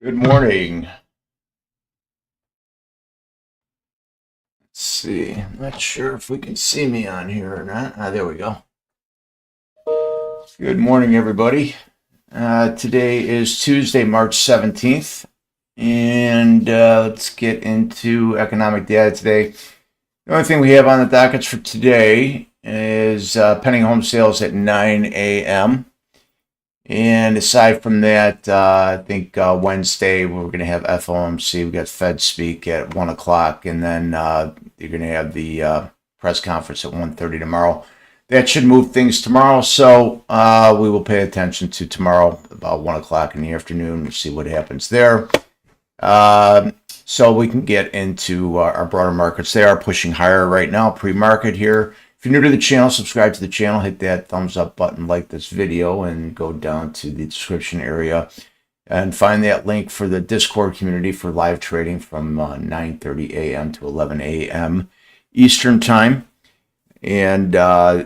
Good morning. Let's see. I'm not sure if we can see me on here or not. There we go. Good morning, everybody. Today is Tuesday, March 17th, and let's get into economic data today. The only thing we have on the dockets for today is pending home sales at 9 a.m. And aside from that, I think Wednesday we're going to have FOMC. We got Fed speak at 1 o'clock, and then you're going to have the press conference at 1:30 tomorrow. That should move things tomorrow, so we will pay attention to tomorrow about 1 o'clock in the afternoon. We'll see what happens there. So we can get into our broader markets. They are pushing higher right now, pre-market here. If you're new to the channel, subscribe to the channel, hit that thumbs up button, like this video, and go down to the description area and find that link for the Discord community for live trading from 9:30 a.m. to 11 a.m. Eastern time. And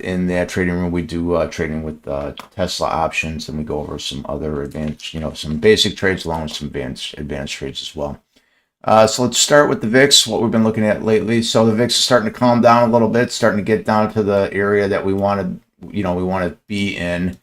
in that trading room, we do trading with Tesla options, and we go over some other advanced, some basic trades along with some advanced trades as well. So let's start with the VIX, what we've been looking at lately. So the VIX is starting to calm down a little bit, starting to get down to the area that we want to be in.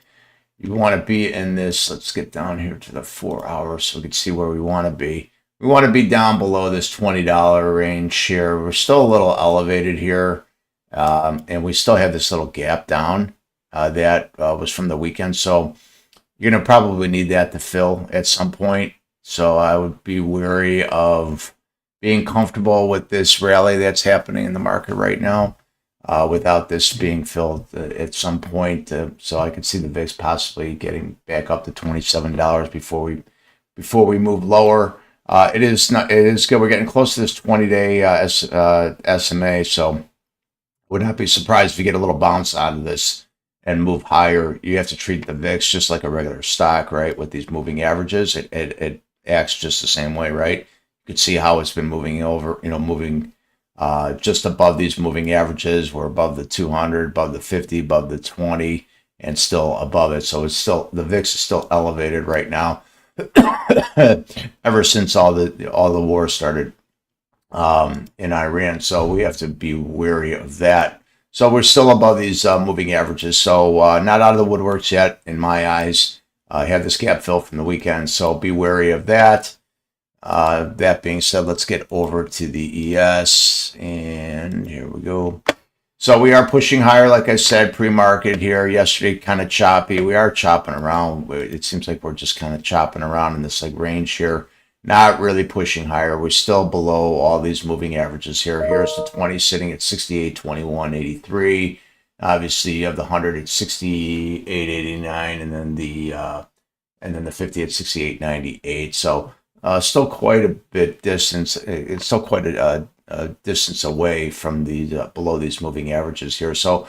You want to be in this, let's get down here to the 4 hours so we can see where we want to be. We want to be down below this $20 range here. We're still a little elevated here, and we still have this little gap down that was from the weekend. So you're going to probably need that to fill at some point. So I would be wary of being comfortable with this rally that's happening in the market right now without this being filled at some point. So I could see the VIX possibly getting back up to $27 before we move lower. It is good. We're getting close to this 20-day SMA, so would not be surprised if you get a little bounce out of this and move higher. You have to treat the VIX just like a regular stock, right? With these moving averages, it acts just the same way, right? You can see how it's been moving over, moving just above these moving averages. We're above the 200, above the 50, above the 20, and still above it. So it's still, the VIX is still elevated right now. Ever since all the war started in Iran. So we have to be wary of that. So we're still above these moving averages. So not out of the woodworks yet, in my eyes. I have this gap fill from the weekend, so be wary of that. That being said, let's get over to the ES, and here we go. So we are pushing higher, like I said, pre-market here. Yesterday, kind of choppy. We are chopping around. It seems like we're just kind of chopping around in this range here. Not really pushing higher. We're still below all these moving averages here. Here's the 20 sitting at 68.2183. Obviously, you have the 100 at 68.89, and then the 50 at 68.98. So still quite a bit distance. It's still quite a distance away from the below these moving averages here. So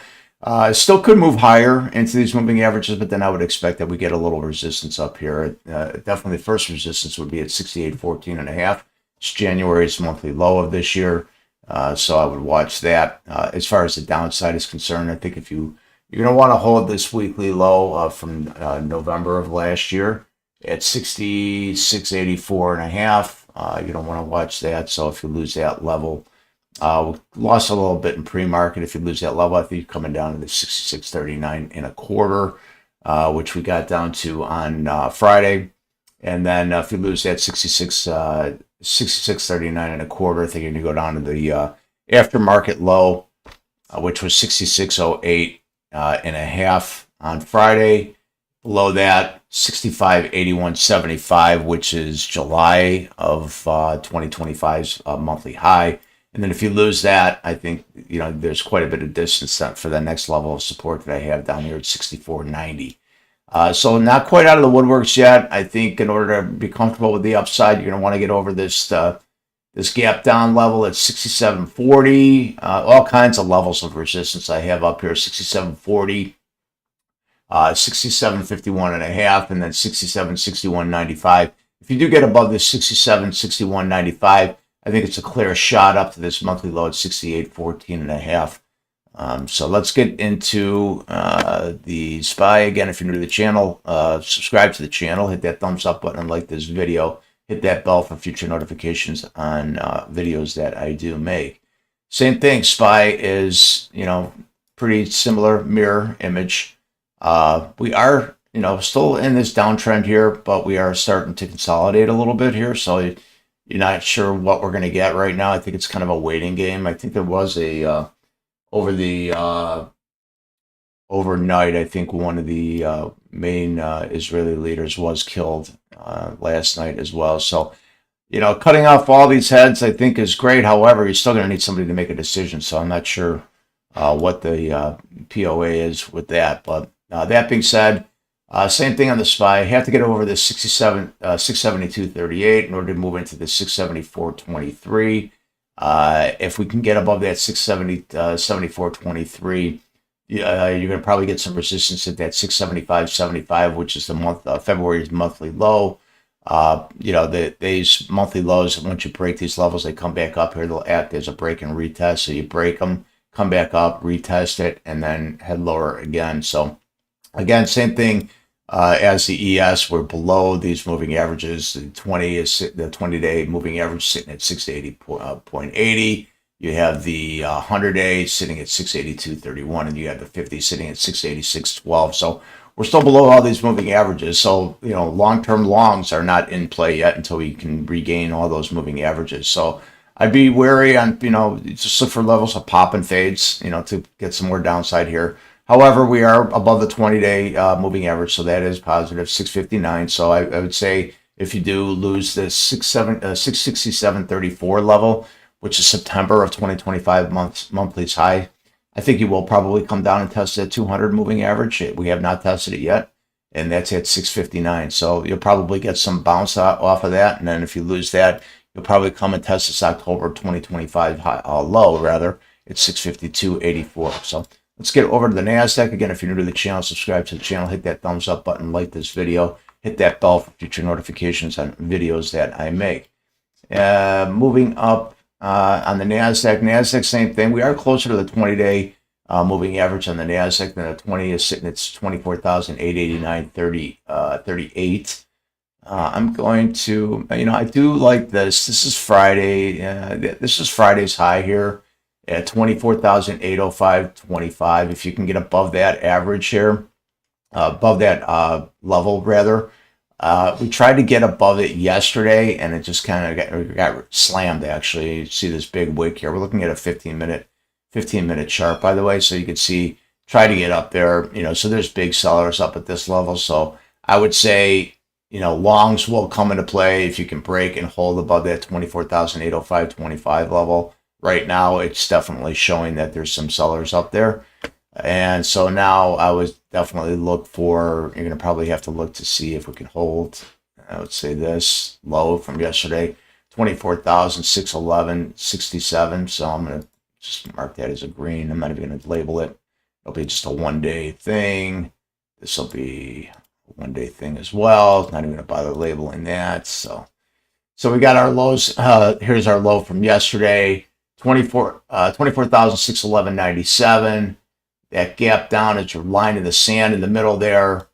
still could move higher into these moving averages, but then I would expect that we get a little resistance up here. Definitely, the first resistance would be at 68.14.5. It's January's monthly low of this year. So I would watch that. As far as the downside is concerned, I think if you're going to want to hold this weekly low from November of last year at 66.84.5, you don't want to watch that. So if you lose that level, we lost a little bit in pre-market. If you lose that level, I think you're coming down to the 66.39.25, which we got down to on Friday. And then if you lose that 66.39.25, I think you're going to go down to the aftermarket low, which was 66.08.5 on Friday. Below that, 65.81.75, which is July of 2025's monthly high. And then if you lose that, I think there's quite a bit of distance for the next level of support that I have down here at 64.90. So not quite out of the woodworks yet. I think in order to be comfortable with the upside, you're going to want to get over this this gap down level at 67.40. All kinds of levels of resistance I have up here: 67.40, 67.51.5, and then 67.61.95. If you do get above this 67.61.95, I think it's a clear shot up to this monthly low at 68.14.5. So let's get into the SPY. Again, if you're new to the channel, subscribe to the channel, hit that thumbs up button and like this video. hit that bell for future notifications on videos that I do make. Same thing, SPY is, pretty similar mirror image. We are, still in this downtrend here, but we are starting to consolidate a little bit here. So you're not sure what we're going to get right now. I think it's kind of a waiting game. I think there was a overnight, I think one of the main Israeli leaders was killed last night as well. So, cutting off all these heads, I think, is great. However, you're still going to need somebody to make a decision. So I'm not sure what the POA is with that. But that being said, same thing on the SPY. You have to get over this 672.38 in order to move into the 674.23. If we can get above that 674.23, you're going to probably get some resistance at that 675.75, which is the February's monthly low. These monthly lows, once you break these levels, they come back up here. They'll act as a break and retest. So you break them, come back up, retest it, and then head lower again. So again, same thing as the ES. We're below these moving averages. The 20-day moving average sitting at 680.80. You have the 100-day sitting at 682.31, and you have the 50 sitting at 686.12. So we're still below all these moving averages. So, long-term longs are not in play yet until we can regain all those moving averages. So I'd be wary on, just look for levels of pop and fades, to get some more downside here. However, we are above the 20-day moving average, so that is positive, 659. So I would say if you do lose this 667.34 level, which is September of 2025 monthly's high, I think you will probably come down and test that 200 moving average. We have not tested it yet, and that's at 659. So you'll probably get some bounce off of that, and then if you lose that, you'll probably come and test this October 2025 low, rather. It's 652.84. So let's get over to the NASDAQ. Again, if you're new to the channel, subscribe to the channel, hit that thumbs up button, like this video, hit that bell for future notifications on videos that I make. Moving up, on the NASDAQ, same thing. We are closer to the 20-day moving average on the NASDAQ than the 20 is sitting at 24,889.38. I'm going to, I do like this. This is Friday. This is Friday's high here at 24,805.25. If you can get above that average here, above that level rather. We tried to get above it yesterday, and it just kind of got slammed, actually. You see this big wick here. We're looking at a 15-minute chart, by the way, so you can see, try to get up there. So there's big sellers up at this level. So I would say, longs will come into play if you can break and hold above that 24,805.25 level. Right now, it's definitely showing that there's some sellers up there. And so now I would definitely look for, you're going to probably have to look to see if we can hold, I would say this low from yesterday, 24,611.67. So I'm going to just mark that as a green. I'm not even going to label it. It'll be just a one-day thing. This will be a one-day thing as well. Not even going to bother labeling that. So we got our lows. Here's our low from yesterday, 24,611.97. That gap down is your line in the sand in the middle there.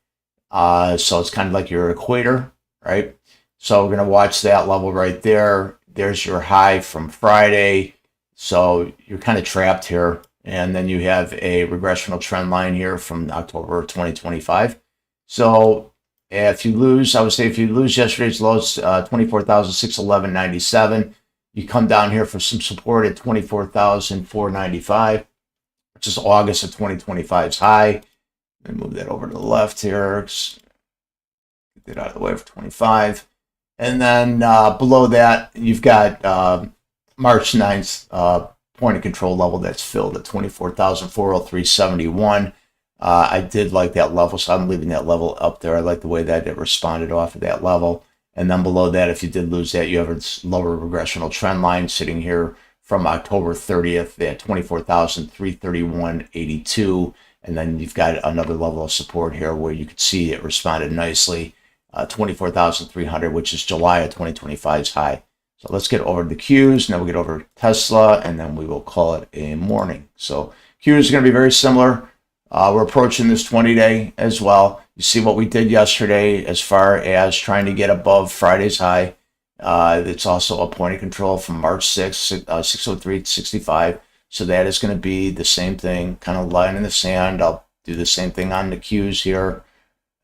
So it's kind of like your equator, right? So we're going to watch that level right there. There's your high from Friday. So you're kind of trapped here. And then you have a regressional trend line here from October 2025. So if you lose, I would say if you lose yesterday's lows, 24,611.97, you come down here for some support at 24,495. Which is August of 2025's high. Let me move that over to the left here. Get that out of the way for 25. And then below that, you've got March 9th point of control level that's filled at 24,403.71. I did like that level, so I'm leaving that level up there. I like the way that it responded off of that level. And then below that, if you did lose that, you have a lower regressional trend line sitting here from October 30th at 24,331.82. And then you've got another level of support here where you could see it responded nicely, 24,300, which is July of 2025's high. So let's get over to the Qs. Now we'll get over to Tesla, and then we will call it a morning. So Qs is going to be very similar. We're approaching this 20-day as well. You see what we did yesterday as far as trying to get above Friday's high. It's also a point of control from March 6th, 603 to 65. So that is going to be the same thing, kind of line in the sand. I'll do the same thing on the Qs here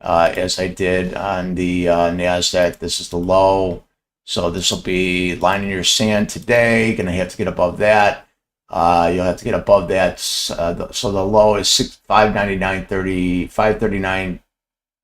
as I did on the NASDAQ. This is the low. So this will be line in your sand today. Going to have to get above that. You'll have to get above that. So the low is 599.30, 539,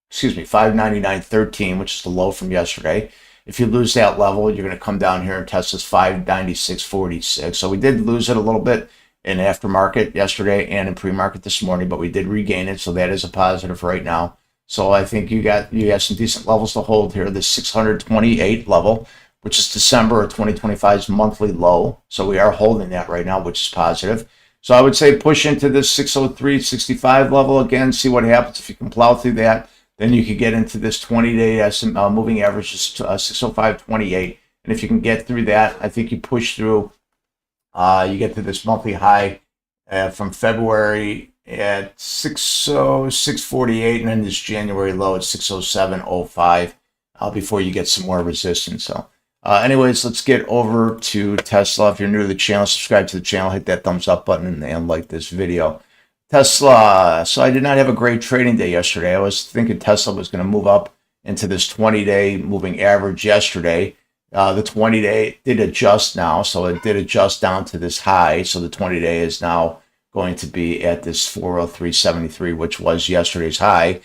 excuse me, 599.13, which is the low from yesterday. If you lose that level, you're going to come down here and test this 596.46. So we did lose it a little bit in aftermarket yesterday and in pre-market this morning, but we did regain it. So that is a positive right now. So I think you got some decent levels to hold here. This 628 level, which is December of 2025's monthly low. So we are holding that right now, which is positive. So I would say push into this 603.65 level again, see what happens. If you can plow through that, then you could get into this 20-day moving average, 605.28. And if you can get through that, I think you push through, you get to this monthly high from February at 606.48, and then this January low at 607.05 before you get some more resistance. So anyways, let's get over to Tesla. If you're new to the channel, subscribe to the channel, hit that thumbs up button, and like this video. Tesla. So I did not have a great trading day yesterday. I was thinking Tesla was going to move up into this 20-day moving average yesterday. The 20-day did adjust now, so it did adjust down to this high. So the 20-day is now going to be at this 403.73, which was yesterday's high.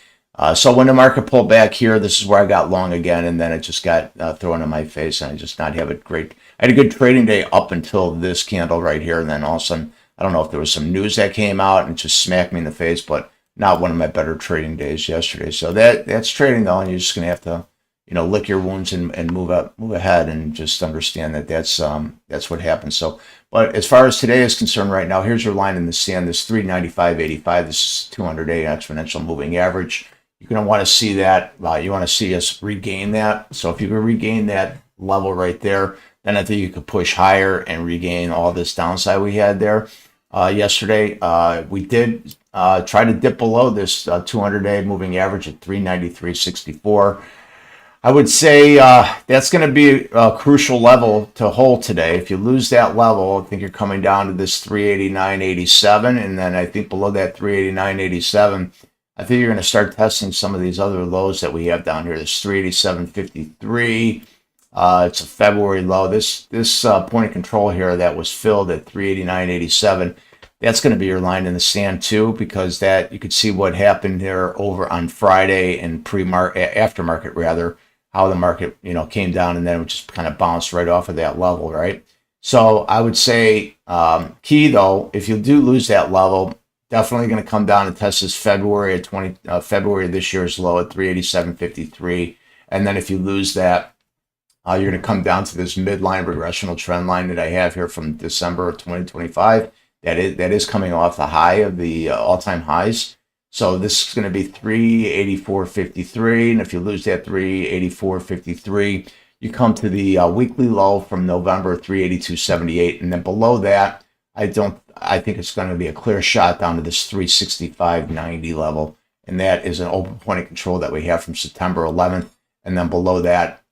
So when the market pulled back here, this is where I got long again, and then it just got thrown in my face, and I just not have a great. I had a good trading day up until this candle right here, and then all of a sudden, I don't know if there was some news that came out and just smacked me in the face, but not one of my better trading days yesterday. So that's trading though, and you're just gonna have to, lick your wounds and move ahead, and just understand that that's what happens. So, but as far as today is concerned, right now, here's your line in the sand. This 395.85. This is 200-day exponential moving average. You're gonna want to see that. You want to see us regain that. So if you can regain that level right there, then I think you could push higher and regain all this downside we had there yesterday. We did try to dip below this 200-day moving average at 393.64. I would say that's going to be a crucial level to hold today. If you lose that level, I think you're coming down to this 389.87, and then I think below that 389.87, I think you're going to start testing some of these other lows that we have down here. This 387.53. It's a February low. This point of control here that was filled at 389.87. That's going to be your line in the sand too, because that you could see what happened there over on Friday and aftermarket rather, how the market came down and then it just kind of bounced right off of that level, right? So I would say key though, if you do lose that level, definitely going to come down and test this February at February of this year's low at 387.53, and then if you lose that, you're going to come down to this midline regressional trend line that I have here from December of 2025. That is coming off the high of the all-time highs. So this is going to be 384.53, and if you lose that 384.53, you come to the weekly low from November 382.78, and then below that, I think it's going to be a clear shot down to this 365.90 level, and that is an open point of control that we have from September 11th, and then below that,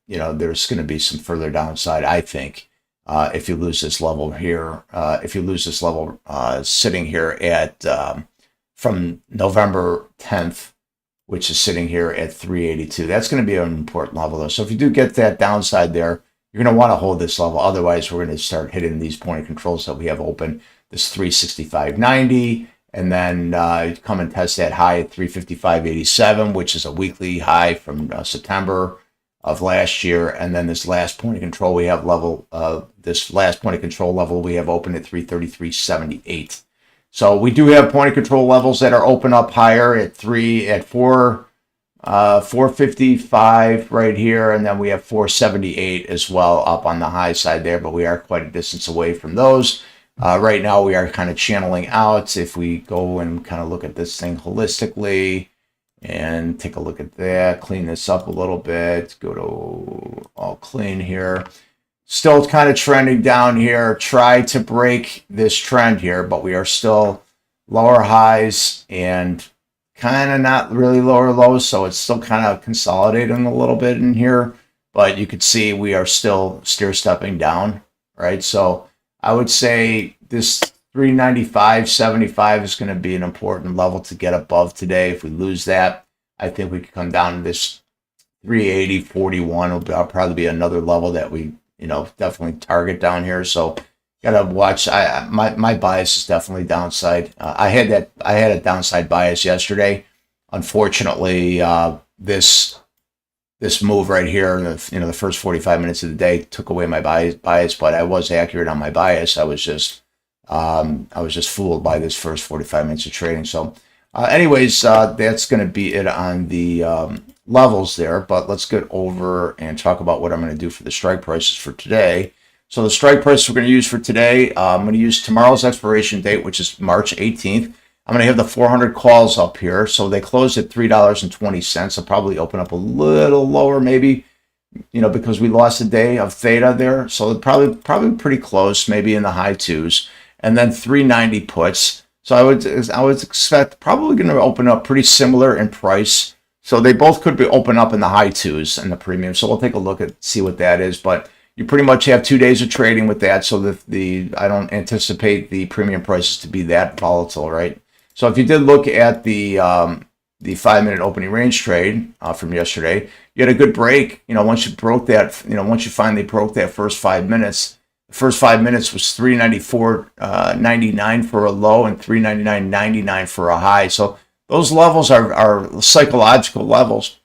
there's going to be some further downside, I think, if you lose this level here. If you lose this level sitting here at from November 10th, which is sitting here at 382. That's going to be an important level, though. So if you do get that downside there, you're going to want to hold this level. Otherwise, we're going to start hitting these point of controls that we have open, this 365.90, and then come and test that high at 355.87, which is a weekly high from September of last year. And then this last point of control we have level, this last point of control level we have open at 333.78. So we do have point of control levels that are open up higher at 455 right here, and then we have 478 as well up on the high side there, but we are quite a distance away from those. Right now we are kind of channeling out. If we go and kind of look at this thing holistically and take a look at that, clean this up a little bit, go to all clean here. Still kind of trending down here. Try to break this trend here, but we are still lower highs and kind of not really lower lows, so it's still kind of consolidating a little bit in here. but you could see we are still stair stepping down, right? So I would say this 395.75 is going to be an important level to get above today. If we lose that, I think we could come down to this 380.41 will probably be another level that we, definitely target down here. So gotta watch. My bias is definitely downside. I had a downside bias yesterday. Unfortunately, this move right here, the first 45 minutes of the day took away my bias, but I was accurate on my bias. I was just fooled by this first 45 minutes of trading. So anyways, that's going to be it on the levels there, but let's get over and talk about what I'm going to do for the strike prices for today. So the strike price we're going to use for today, I'm going to use tomorrow's expiration date, which is March 18th. I'm going to have the 400 calls up here. So they closed at $3.20. I'll probably open up a little lower, maybe, because we lost a day of theta there. So probably pretty close, maybe in the high twos. And then 390 puts. So I would expect probably going to open up pretty similar in price. So they both could be open up in the high twos in the premium. So we'll take a look at see what that is. But you pretty much have 2 days of trading with that. So I don't anticipate the premium prices to be that volatile, right? So if you did look at the 5-minute opening range trade from yesterday, you had a good break. Once you broke that, once you finally broke that first 5 minutes, the first 5 minutes was 394.99 for a low and 399.99 for a high. So those levels are psychological levels.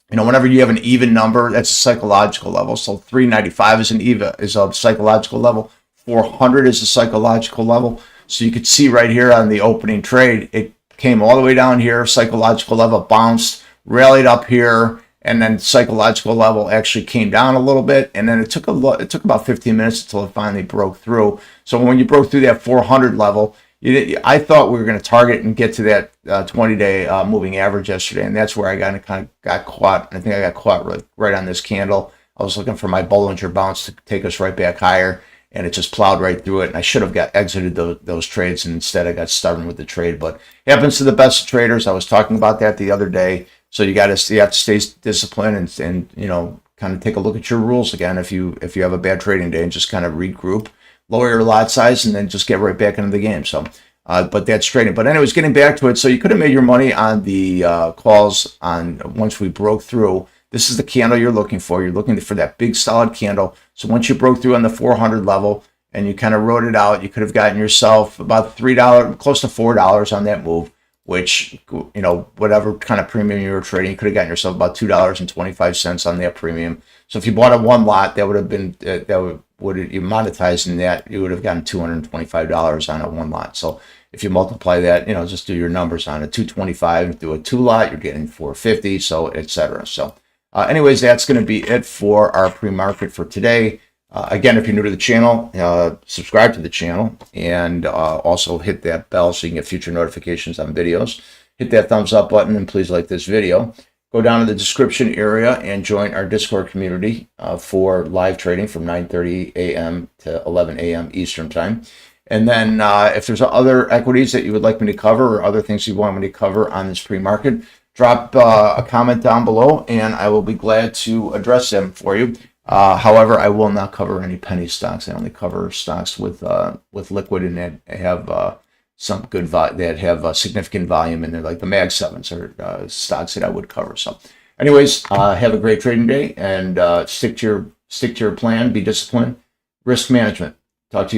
Whenever you have an even number, that's a psychological level. So 395 is a psychological level. 400 is a psychological level. So you could see right here on the opening trade, it came all the way down here, psychological level, bounced, rallied up here, and then psychological level actually came down a little bit, and then it took about 15 minutes until it finally broke through. So when you broke through that 400 level, I thought we were going to target and get to that 20-day moving average yesterday, and that's where I kind of got caught. I think I got caught right on this candle. I was looking for my Bollinger bounce to take us right back higher, and it just plowed right through it. And I should have exited those trades, and instead I got started with the trade. But it happens to the best of traders. I was talking about that the other day. So you have to stay disciplined and kind of take a look at your rules again. If you have a bad trading day, and just kind of regroup, lower your lot size, and then just get right back into the game. So, but that's trading. But anyways, getting back to it. So you could have made your money on the calls once we broke through. This is the candle you're looking for. You're looking for that big solid candle. So once you broke through on the 400 level and you kind of wrote it out, you could have gotten yourself about $3, close to $4 on that move, which, whatever kind of premium you were trading, you could have gotten yourself about $2.25 on that premium. So if you bought a one lot, that would have been, you monetizing that, you would have gotten $225 on a one lot. So if you multiply that, just do your numbers on a 225, do a two lot, you're getting 450, so etc. So anyways, that's going to be it for our pre-market for today. Again, if you're new to the channel, subscribe to the channel, and also hit that bell so you can get future notifications on videos. Hit that thumbs up button, and please like this video. Go down to the description area and join our Discord community for live trading from 9:30 a.m. to 11 a.m. Eastern time. And then if there's other equities that you would like me to cover or other things you want me to cover on this pre-market, drop a comment down below, and I will be glad to address them for you. However, I will not cover any penny stocks. I only cover stocks with liquid and that have some good that have significant volume in there, like the Mag 7s or stocks that I would cover. So, anyways, have a great trading day, and stick to your plan. Be disciplined. Risk management. Talk to you soon.